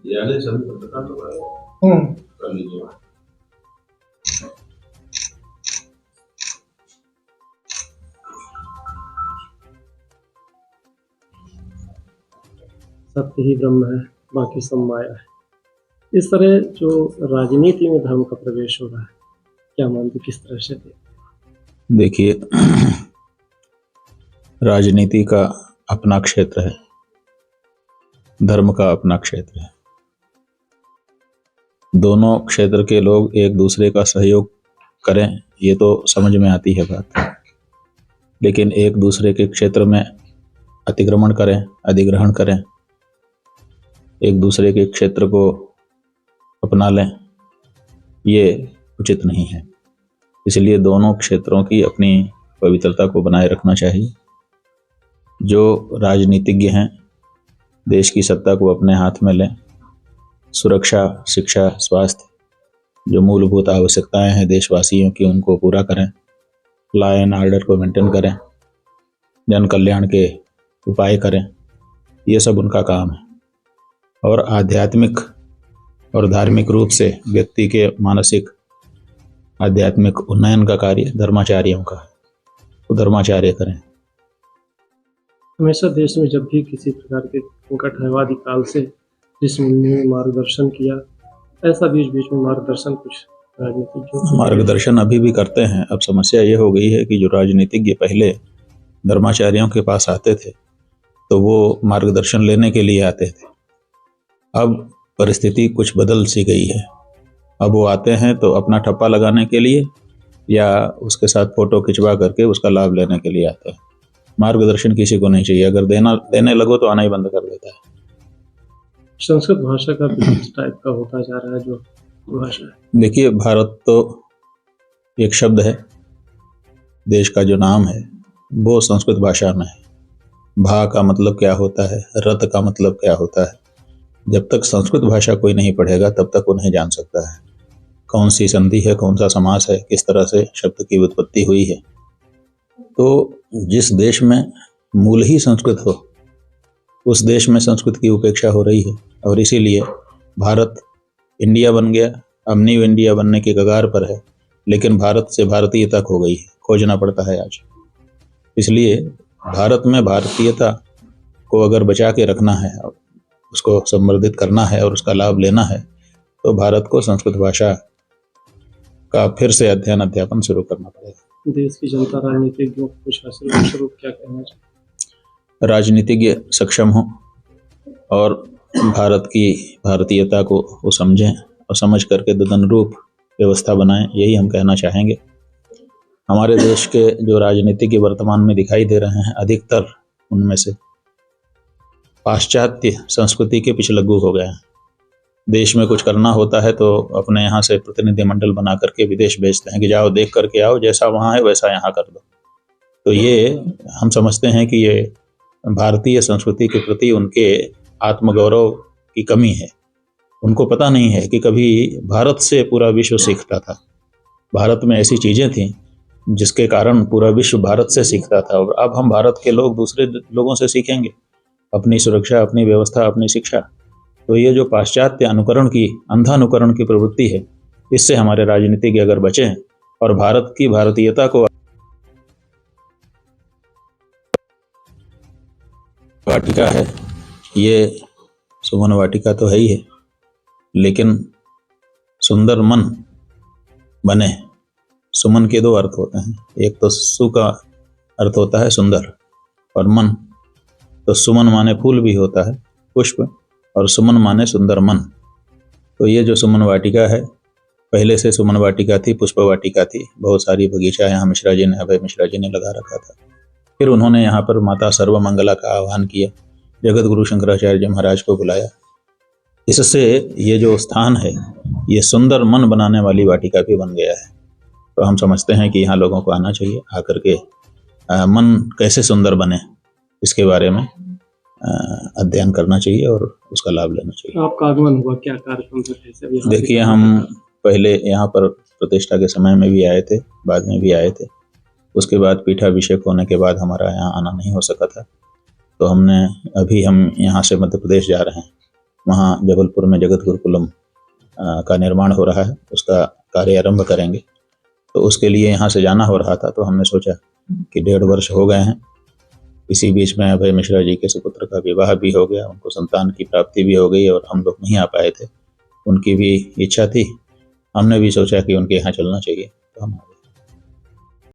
कर लीजिए। सत्य ही ब्रह्म है, बाकी सब माया है। इस तरह जो राजनीति में धर्म का प्रवेश हो रहा है, क्या मानते, किस तरह से? देखिए, राजनीति का अपना क्षेत्र है, धर्म का अपना क्षेत्र है। दोनों क्षेत्र के लोग एक दूसरे का सहयोग करें, ये तो समझ में आती है बात, लेकिन एक दूसरे के क्षेत्र में अतिक्रमण करें, अधिग्रहण करें, एक दूसरे के क्षेत्र को अपना लें, ये उचित नहीं है। इसलिए दोनों क्षेत्रों की अपनी पवित्रता को बनाए रखना चाहिए। जो राजनीतिज्ञ हैं, देश की सत्ता को अपने हाथ में लें, सुरक्षा, शिक्षा, स्वास्थ्य, जो मूलभूत आवश्यकताएं हैं देशवासियों की, उनको पूरा करें, लॉ एंड ऑर्डर को मेंटेन करें, जन कल्याण के उपाय करें, ये सब उनका काम है। और आध्यात्मिक और धार्मिक रूप से व्यक्ति के मानसिक आध्यात्मिक उन्नयन का कार्य धर्माचार्यों का है, तो धर्माचार्य करें। हमेशा देश में जब भी किसी प्रकार के संकट है, आदिकाल से जिसमें मार्गदर्शन किया, ऐसा बीच बीच में मार्गदर्शन कुछ राजनीतिज्ञों मार्गदर्शन अभी भी करते हैं। अब समस्या ये हो गई है कि जो राजनीतिज्ञ पहले धर्माचार्यों के पास आते थे तो वो मार्गदर्शन लेने के लिए आते थे। अब परिस्थिति कुछ बदल सी गई है। अब वो आते हैं तो अपना ठप्पा लगाने के लिए या उसके साथ फोटो खिंचवा करके उसका लाभ लेने के लिए आते हैं। मार्गदर्शन किसी को नहीं चाहिए। अगर देने लगो तो आना ही बंद कर देता है। संस्कृत भाषा का टाइप का होता जा रहा है जो भाषा है। देखिए, भारत तो एक शब्द है, देश का जो नाम है वो संस्कृत भाषा में है। भा का मतलब क्या होता है, रत का मतलब क्या होता है, जब तक संस्कृत भाषा कोई नहीं पढ़ेगा तब तक वो नहीं जान सकता है। कौन सी संधि है, कौन सा समास है, किस तरह से शब्द की उत्पत्ति हुई है। तो जिस देश में मूल ही संस्कृत हो, उस देश में संस्कृत की उपेक्षा हो रही है। और इसीलिए भारत इंडिया बन गया, अब न्यू इंडिया बनने के कगार पर है, लेकिन भारत से भारतीयता खो गई है, खोजना पड़ता है आज। इसलिए भारत में भारतीयता को अगर बचा के रखना है, उसको संवर्धित करना है और उसका लाभ लेना है, तो भारत को संस्कृत भाषा का फिर से अध्ययन अध्यापन शुरू करना पड़ेगा। देश की जनता राजनीतिज्ञों को कुछ हासिल क्या कहना चाहिए? राजनीतिज्ञ सक्षम हो और भारत की भारतीयता को वो समझें और समझ करके तदनुरूप व्यवस्था बनाएं, यही हम कहना चाहेंगे। हमारे देश के जो राजनीतिज्ञ वर्तमान में दिखाई दे रहे हैं, अधिकतर उनमें से पाश्चात्य संस्कृति के पिछलग्गू हो गए हैं। देश में कुछ करना होता है तो अपने यहाँ से प्रतिनिधिमंडल बना करके विदेश भेजते हैं कि जाओ देख करके आओ, जैसा वहाँ है वैसा यहाँ कर दो। तो ये हम समझते हैं कि ये भारतीय संस्कृति के प्रति उनके आत्मगौरव की कमी है। उनको पता नहीं है कि कभी भारत से पूरा विश्व सीखता था। भारत में ऐसी चीज़ें थीं जिसके कारण पूरा विश्व भारत से सीखता था, और अब हम भारत के लोग दूसरे लोगों से सीखेंगे अपनी सुरक्षा, अपनी व्यवस्था, अपनी शिक्षा। तो ये जो पाश्चात्य अनुकरण की, अंधा अनुकरण की प्रवृत्ति है, इससे हमारे राजनीतिज्ञ अगर बचें और भारत की भारतीयता को, वाटिका है ये, सुमन वाटिका तो है ही है, लेकिन सुंदर मन बने। सुमन के दो अर्थ होते हैं, एक तो सु का अर्थ होता है सुंदर, और मन तो सुमन माने फूल भी होता है, पुष्प, और सुमन माने सुंदर मन। तो ये जो सुमन वाटिका है, पहले से सुमन वाटिका थी, पुष्प वाटिका थी, बहुत सारी बगीचा यहाँ मिश्रा जी ने, अभय मिश्रा जी ने लगा रखा था। फिर उन्होंने यहाँ पर माता सर्वमंगला का आह्वान किया, जगत गुरु शंकराचार्य जी महाराज को बुलाया। इससे ये जो स्थान है ये सुंदर मन बनाने वाली वाटिका भी बन गया है। तो हम समझते हैं कि यहाँ लोगों को आना चाहिए, आकर के मन कैसे सुंदर बने इसके बारे में अध्ययन करना चाहिए और उसका लाभ लेना चाहिए। आपका आगमन हुआ, क्या कार्यक्रम था? देखिए, हम पहले यहाँ पर प्रतिष्ठा के समय में भी आए थे, बाद में भी आए थे। उसके बाद पीठाभिषेक होने के बाद हमारा यहाँ आना नहीं हो सका था, तो हम यहाँ से मध्य प्रदेश जा रहे हैं। वहाँ जबलपुर में जगत गुरुकुलम का निर्माण हो रहा है, उसका कार्य आरंभ करेंगे। तो उसके लिए यहाँ से जाना हो रहा था, तो हमने सोचा कि 1.5 वर्ष हो गए हैं, इसी बीच में अभय मिश्रा जी के सुपुत्र का विवाह भी हो गया, उनको संतान की प्राप्ति भी हो गई और हम लोग नहीं आ पाए थे। उनकी भी इच्छा थी, हमने भी सोचा कि उनके यहाँ चलना चाहिए, तो हम